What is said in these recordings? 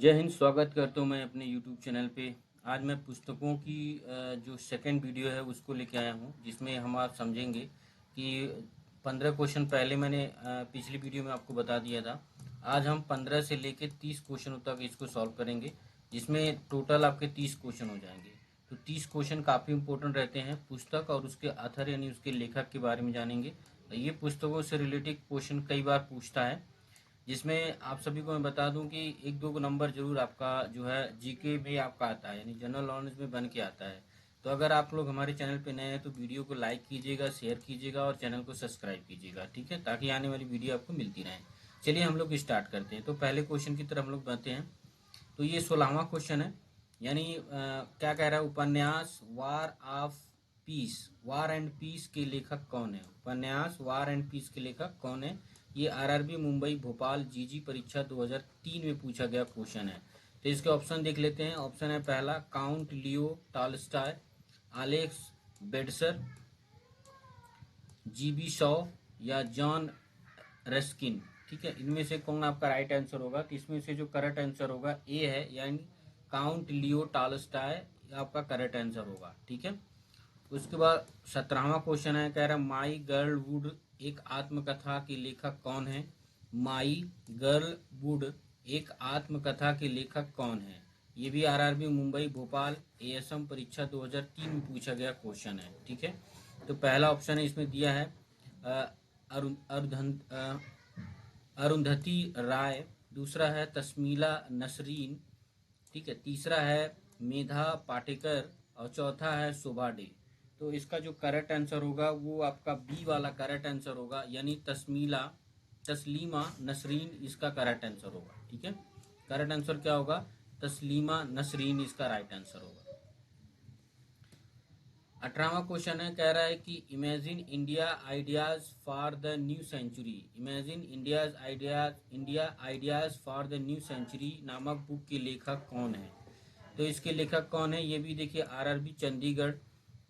जय हिंद। स्वागत करता हूँ मैं अपने यूट्यूब चैनल पे। आज मैं पुस्तकों की जो सेकंड वीडियो है उसको लेके आया हूँ, जिसमें हम आप समझेंगे कि 15 क्वेश्चन पहले मैंने पिछली वीडियो में आपको बता दिया था। आज हम 15 से लेके 30 क्वेश्चनों तक इसको सॉल्व करेंगे, जिसमें टोटल आपके 30 क्वेश्चन हो जाएंगे। तो 30 क्वेश्चन काफ़ी इंपॉर्टेंट रहते हैं। पुस्तक और उसके ऑथर यानी उसके लेखक के बारे में जानेंगे। ये पुस्तकों से रिलेटेड क्वेश्चन कई बार पूछता है, जिसमें आप सभी को मैं बता दूं कि एक दो नंबर जरूर आपका जो है जीके में आपका आता है, यानी जनरल नॉलेज में बन के आता है। तो अगर आप लोग हमारे चैनल पे नए हैं तो वीडियो को लाइक कीजिएगा, शेयर कीजिएगा और चैनल को सब्सक्राइब कीजिएगा, ठीक है, ताकि आने वाली वीडियो आपको मिलती रहे। चलिए हम लोग स्टार्ट करते हैं। तो पहले क्वेश्चन की तरफ हम लोग बढ़ते हैं। तो ये 16वां क्वेश्चन है, यानी क्या कह रहा है, उपन्यास war of peace, war and peace के लेखक कौन है। उपन्यास वार एंड पीस के लेखक कौन है। ये आरआरबी मुंबई भोपाल जीजी परीक्षा 2003 में पूछा गया क्वेश्चन है। तो इसके ऑप्शन देख लेते हैं। ऑप्शन है पहला काउंट लियो Tolstoy, Alex Bedser, GB Shaw या जॉन रस्किन। ठीक है, इनमें से कौन आपका राइट आंसर होगा। तो इसमें से जो करेक्ट आंसर होगा ए है, यानी काउंट लियो टॉलस्टॉय आपका करेक्ट आंसर होगा। ठीक है, उसके बाद 17वां क्वेश्चन है, कह रहा माई गर्ल वुड एक आत्मकथा के लेखक कौन है। माई गर्ल वुड एक आत्मकथा के लेखक कौन है। ये भी आरआरबी मुंबई भोपाल एएसएम परीक्षा 2003 में पूछा गया क्वेश्चन है। ठीक है, तो पहला ऑप्शन है इसमें दिया है अरुंधति राय, दूसरा है तस्मीला नसरीन, ठीक है, तीसरा है मेधा पाटेकर और चौथा है शोभा डे। तो इसका जो करेक्ट आंसर होगा वो आपका बी वाला करेक्ट आंसर होगा, यानी तस्लीमा नसरीन इसका करेक्ट आंसर होगा। ठीक है, करेक्ट आंसर क्या होगा, तस्लीमा नसरीन इसका राइट आंसर होगा। 18वां क्वेश्चन है, कह रहा है कि imagine India ideas for the new century, imagine India ideas for the new century नामक बुक के लेखक कौन है। तो इसके लेखक कौन है, ये भी देखिए आरआरबी चंडीगढ़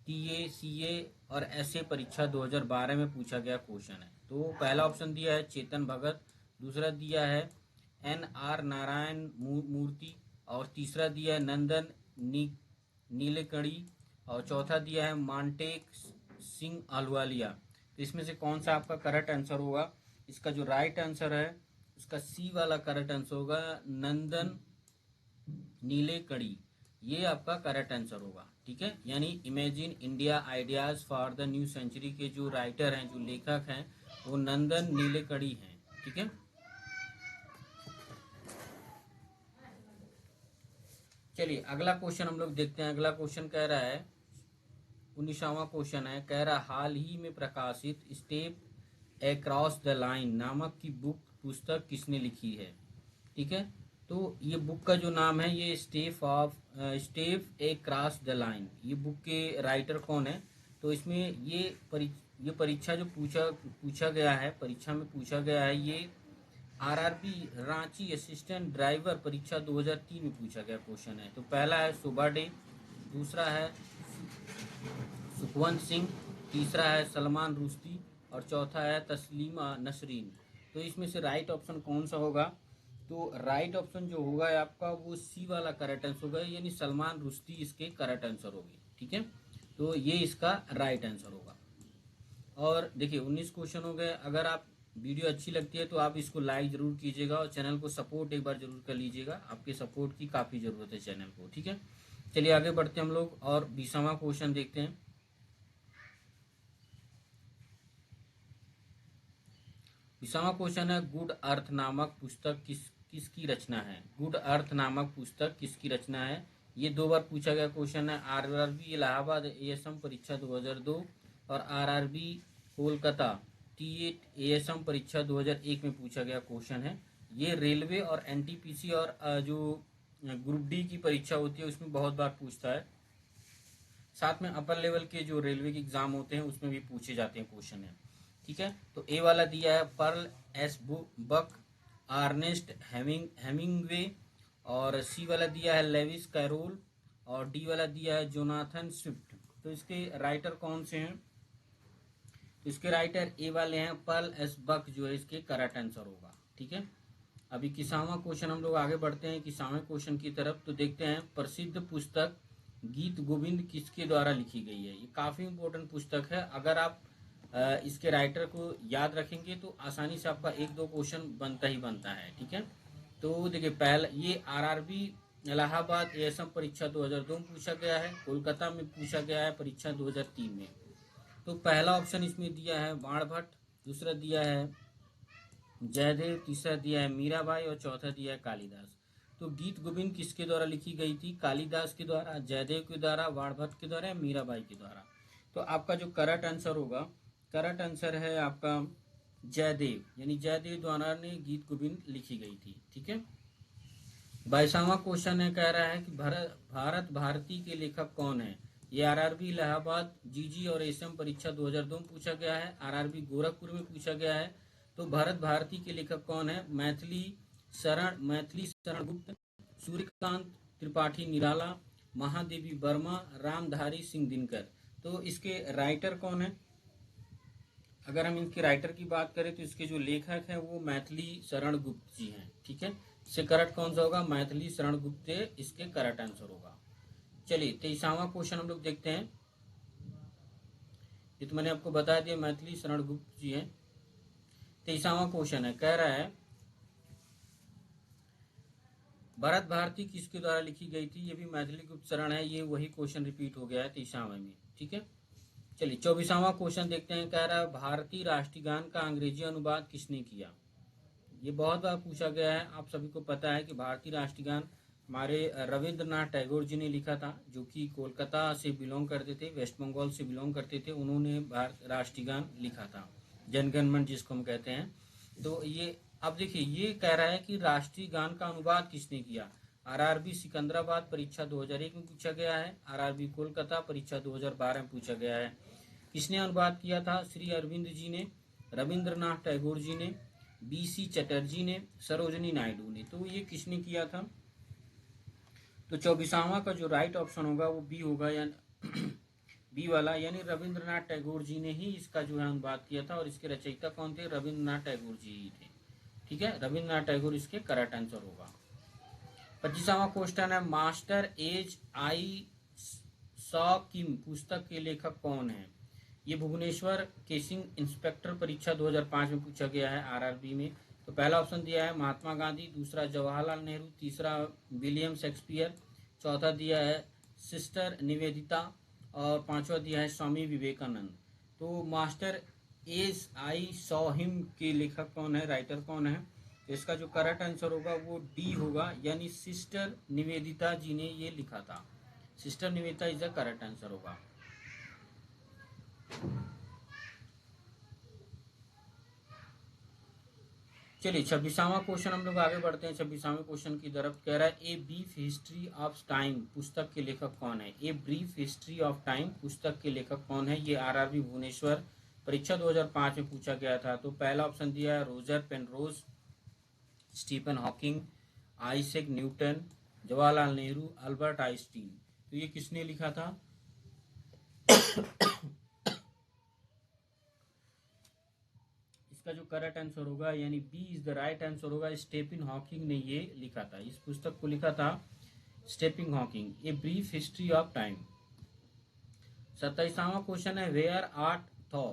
टीए सीए और एसए परीक्षा 2012 में पूछा गया क्वेश्चन है। तो पहला ऑप्शन दिया है चेतन भगत, दूसरा दिया है एन आर नारायण मूर्ति और तीसरा दिया है नंदन नीलेकणी और चौथा दिया है मांटेक सिंह अहलुवालिया। तो इसमें से कौन सा आपका करेक्ट आंसर होगा। इसका जो राइट आंसर है उसका सी वाला करेक्ट आंसर होगा, नंदन नीलेकणी, ये आपका करेक्ट आंसर होगा। ठीक है, यानी imagine India ideas for the new century के जो राइटर हैं, जो लेखक हैं, वो नंदन नीलेकणी हैं। ठीक है, चलिए अगला क्वेश्चन हम लोग देखते हैं। अगला क्वेश्चन कह रहा है 19वां क्वेश्चन है, कह रहा हाल ही में प्रकाशित स्टेप अक्रॉस द लाइन नामक की पुस्तक किसने लिखी है। ठीक है, तो ये बुक का जो नाम है ये step A cross the line, ये बुक के राइटर कौन है। तो इसमें ये परीक्षा जो पूछा गया है, परीक्षा में पूछा गया है, ये आरआरबी रांची असिस्टेंट ड्राइवर परीक्षा 2003 में पूछा गया क्वेश्चन है। तो पहला है शोभा डे, दूसरा है सुखवंत सिंह, तीसरा है सलमान रुश्दी और चौथा है तस्लीमा नसरीन। तो इसमें से राइट ऑप्शन कौन सा होगा। तो राइट ऑप्शन जो होगा आपका वो सी वाला करेक्ट आंसर होगा, यानी सलमान रुश्दी इसके करेक्ट आंसर होगी। ठीक है, तो ये इसका राइट आंसर होगा। और देखिए 19 क्वेश्चन हो गए। अगर आप वीडियो अच्छी लगती है तो आप इसको लाइक जरूर कीजिएगा और चैनल को सपोर्ट एक बार जरूर कर लीजिएगा। आपके सपोर्ट की काफ़ी ज़रूरत है चैनल को। ठीक है, चलिए आगे बढ़ते हैं हम लोग और 20वां क्वेश्चन देखते हैं। 20वां क्वेश्चन है, गुड अर्थ नामक पुस्तक किसकी रचना है। गुड अर्थ नामक पुस्तक किसकी रचना है। ये 2 बार पूछा गया क्वेश्चन है। आरआरबी इलाहाबाद एएसएम परीक्षा 2002 और आरआरबी कोलकाता टी8 एएसएम परीक्षा 2001 में पूछा गया क्वेश्चन है। ये रेलवे और एनटीपीसी और जो ग्रुप डी की परीक्षा होती है उसमें बहुत बार पूछता है। साथ में अपर लेवल के जो रेलवे के एग्जाम होते हैं उसमें भी पूछे जाते हैं क्वेश्चन है। ठीक है, तो ए वाला दिया है Pearl S Buck, Ernest Hemingway और सी वाला दिया है लेविस कैरोल और डी वाला दिया है जोनाथन स्विफ्ट। तो इसके राइटर कौन से हैं। तो इसके राइटर ए वाले हैं पर्ल एस बक, जो है इसके करेक्ट आंसर होगा। ठीक है, अभी 21वां क्वेश्चन हम लोग आगे बढ़ते हैं 21वें क्वेश्चन की तरफ। तो देखते हैं प्रसिद्ध पुस्तक गीत गोविंद किसके द्वारा लिखी गई है। ये काफ़ी इंपॉर्टेंट पुस्तक है। अगर आप इसके राइटर को याद रखेंगे तो आसानी से आपका एक दो क्वेश्चन बनता ही बनता है। ठीक है, तो देखिए पहला ये आरआरबी इलाहाबाद एएसएम परीक्षा 2002 में पूछा गया है, कोलकाता में पूछा गया है परीक्षा 2003 में। तो पहला ऑप्शन इसमें दिया है बाणभट्ट, दूसरा दिया है जयदेव, तीसरा दिया है मीराबाई और चौथा दिया है कालिदास। तो गीत गोविंद किसके द्वारा लिखी गई थी? कालिदास के द्वारा, जयदेव के द्वारा, बाणभट्ट के द्वारा या मीराबाई के द्वारा। तो आपका जो करेक्ट आंसर होगा, करेक्ट आंसर है आपका जयदेव, यानी जयदेव द्वारा ने गीत गोविंद लिखी गई थी। ठीक है, 22वां क्वेश्चन है, कह रहा है कि भारत भारती के लेखक कौन है। ये आरआरबी इलाहाबाद, जीजी और एसएम परीक्षा 2002 में पूछा गया है, आरआरबी गोरखपुर में पूछा गया है। तो भारत भारती के लेखक कौन है? मैथिली शरण गुप्त, सूर्यकांत त्रिपाठी निराला, महादेवी वर्मा, रामधारी सिंह दिनकर। तो इसके राइटर कौन है? अगर हम इनके राइटर की बात करें तो इसके जो लेखक हैं वो मैथिली शरण गुप्त जी हैं। ठीक है, इससे करेक्ट कौन सा होगा? मैथिली शरण गुप्त इसके करेक्ट आंसर होगा। चलिए 23वां क्वेश्चन हम लोग देखते हैं। ये तो मैंने आपको बता दिया मैथिली शरण गुप्त जी हैं। 23वां क्वेश्चन है, कह रहा है भारत भारती किसके द्वारा लिखी गई थी। ये भी मैथिली गुप्त शरण है, ये वही क्वेश्चन रिपीट हो गया है 23वें में। ठीक है, चलिए 24वां क्वेश्चन देखते हैं। कह रहा है भारतीय राष्ट्रीय गान का अंग्रेजी अनुवाद किसने किया। ये बहुत बार पूछा गया है, आप सभी को पता है कि भारतीय राष्ट्रीय गान हमारे रविंद्रनाथ टैगोर जी ने लिखा था, जो कि कोलकाता से बिलोंग करते थे, वेस्ट बंगाल से बिलोंग करते थे। उन्होंने भारत राष्ट्रीय गान लिखा था, जनगण मन जिसको हम कहते हैं। तो ये अब देखिए ये कह रहा है कि राष्ट्रीय गान का अनुवाद किसने किया। आरआरबी सिकंदराबाद परीक्षा 2001 में पूछा गया है, आरआरबी कोलकाता परीक्षा 2012 में पूछा गया है। किसने अनुवाद किया था? श्री अरविंद जी ने, रविंद्रनाथ टैगोर जी ने, बीसी चटर्जी ने, सरोजनी नायडू ने। तो ये किसने किया था? तो 24वां का जो राइट ऑप्शन होगा वो बी होगा, यानी बी वाला, यानी रविंद्रनाथ टैगोर जी ने ही इसका जो है अनुवाद किया था। और इसके रचयिता कौन थे? रविंद्रनाथ टैगोर जी ही थे। ठीक है, रविंद्रनाथ टैगोर इसके करेक्ट आंसर होगा। 25वां क्वेश्चन है, मास्टर एज आई सॉ किम पुस्तक के लेखक कौन है। ये भुवनेश्वर केसिंग इंस्पेक्टर परीक्षा 2005 में पूछा गया है, आरआरबी में। तो पहला ऑप्शन दिया है महात्मा गांधी, दूसरा जवाहरलाल नेहरू, तीसरा विलियम शेक्सपियर, चौथा दिया है सिस्टर निवेदिता और पांचवा दिया है स्वामी विवेकानंद। तो master as I saw him के लेखक कौन है, राइटर कौन है? तो इसका जो करेक्ट आंसर होगा वो डी होगा, यानी सिस्टर निवेदिता जी ने ये लिखा था। Sister Nivedita is the correct answer होगा। चलिए 26वां क्वेश्चन हम लोग आगे बढ़ते हैं 26वें क्वेश्चन की तरफ। कह रहा है ए ब्रीफ हिस्ट्री ऑफ टाइम पुस्तक के लेखक कौन है। ए ब्रीफ हिस्ट्री ऑफ टाइम पुस्तक के लेखक कौन है। ये आरआरबी भुवनेश्वर परीक्षा 2005 में पूछा गया था। तो पहला ऑप्शन दिया है Roger Penrose, Stephen Hawking, Isaac Newton, Jawaharlal Nehru, Albert Einstein. तो ये किसने लिखा था? इसका जो करेक्ट आंसर होगा, यानी B is the right answer होगा, स्टीफन हॉकिंग ने ये लिखा था। इस पुस्तक को लिखा था Stephen Hawking, a brief history of time. 27वां क्वेश्चन है, वेयर आर्ट थॉ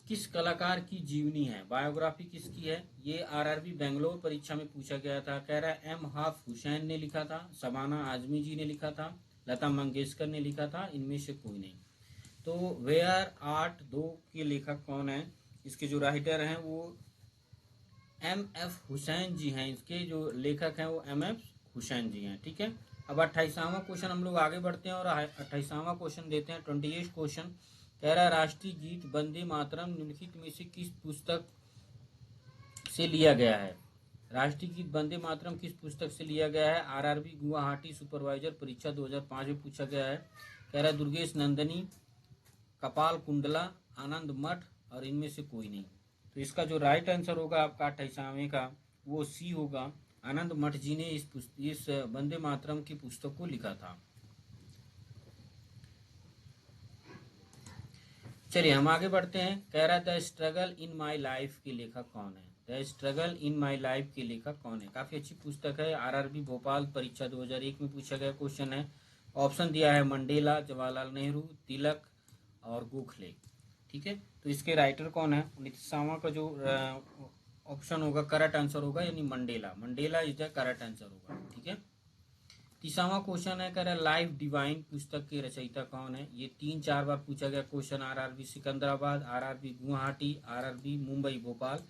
किस कलाकार की जीवनी है, बायोग्राफी किसकी है। ये आरआरबी बेंगलोर परीक्षा में पूछा गया था। कह रहा है एम हाफ हुसैन ने लिखा था, शबाना आजमी जी ने लिखा था, लता मंगेशकर ने लिखा था, इनमें से कोई नहीं। तो वेयर आर्ट दो के लेखक कौन है? इसके जो राइटर हैं वो एम एफ हुसैन जी हैं, इसके जो लेखक हैं वो एम एफ हुसैन जी हैं। ठीक है, अब 28वां क्वेश्चन हम लोग आगे बढ़ते हैं और 28वां क्वेश्चन देते हैं 28 क्वेश्चन। कह रहा है राष्ट्रीय गीत वंदे मातरम निम्नलिखित में से किस पुस्तक से लिया गया है। राष्ट्रीय गीत वंदे मातरम किस पुस्तक से लिया गया है। आरआरबी गुवाहाटी सुपरवाइजर परीक्षा 2005 में पूछा गया है। कह रहा है दुर्गेश नंदनी, कपाल कुंडला, आनंद मठ और इनमें से कोई नहीं। तो इसका जो राइट आंसर होगा आपका 28वें का वो सी होगा, आनंद मठ जी ने इस वंदे मातरम की पुस्तक को लिखा था। चलिए हम आगे बढ़ते हैं। कह रहा था स्ट्रगल इन माई लाइफ के लेखक कौन है। The struggle in my life के लेखक कौन है। काफ़ी अच्छी पुस्तक है, आरआरबी भोपाल परीक्षा 2001 में पूछा गया क्वेश्चन है। ऑप्शन दिया है मंडेला, जवाहरलाल नेहरू, तिलक और गोखले। ठीक है, तो इसके राइटर कौन है? 19वां का जो ऑप्शन होगा करेक्ट आंसर होगा, यानी Mandela. Mandela is the correct answer होगा। ठीक है, 30वां क्वेश्चन है, कह रहा है लाइफ डिवाइन पुस्तक के रचयिता कौन है। ये 3-4 बार पूछा गया question, RRB Secunderabad, RRB Guwahati, RRB Mumbai Bhopal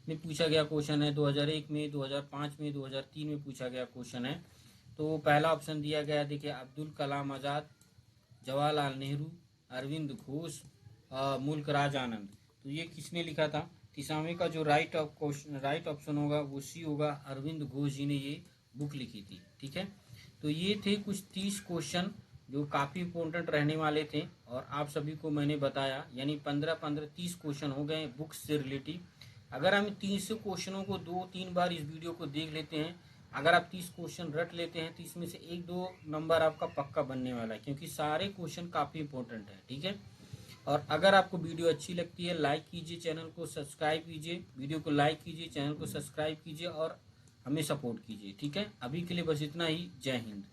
में पूछा गया क्वेश्चन है। 2001 में, 2005 में, 2003 में पूछा गया क्वेश्चन है। तो पहला ऑप्शन दिया गया, देखिए, अब्दुल कलाम आज़ाद, जवाहरलाल नेहरू, अरविंद घोष, मुल्क राज आनंद। तो ये किसने लिखा था? 30वें का जो राइट ऑप्शन होगा वो सी होगा, अरविंद घोष जी ने ये बुक लिखी थी। ठीक है, तो ये थे कुछ 30 क्वेश्चन जो काफ़ी इंपॉर्टेंट रहने वाले थे और आप सभी को मैंने बताया, यानी 15-15 30 क्वेश्चन हो गए बुक्स से रिलेटिव। अगर हम 30 क्वेश्चनों को 2-3 बार इस वीडियो को देख लेते हैं, अगर आप 30 क्वेश्चन रट लेते हैं तो इसमें से 1-2 नंबर आपका पक्का बनने वाला है, क्योंकि सारे क्वेश्चन काफ़ी इंपॉर्टेंट है। ठीक है, और अगर आपको वीडियो अच्छी लगती है, लाइक कीजिए, चैनल को सब्सक्राइब कीजिए, वीडियो को लाइक कीजिए, चैनल को सब्सक्राइब कीजिए और हमें सपोर्ट कीजिए। ठीक है, अभी के लिए बस इतना ही। जय हिंद।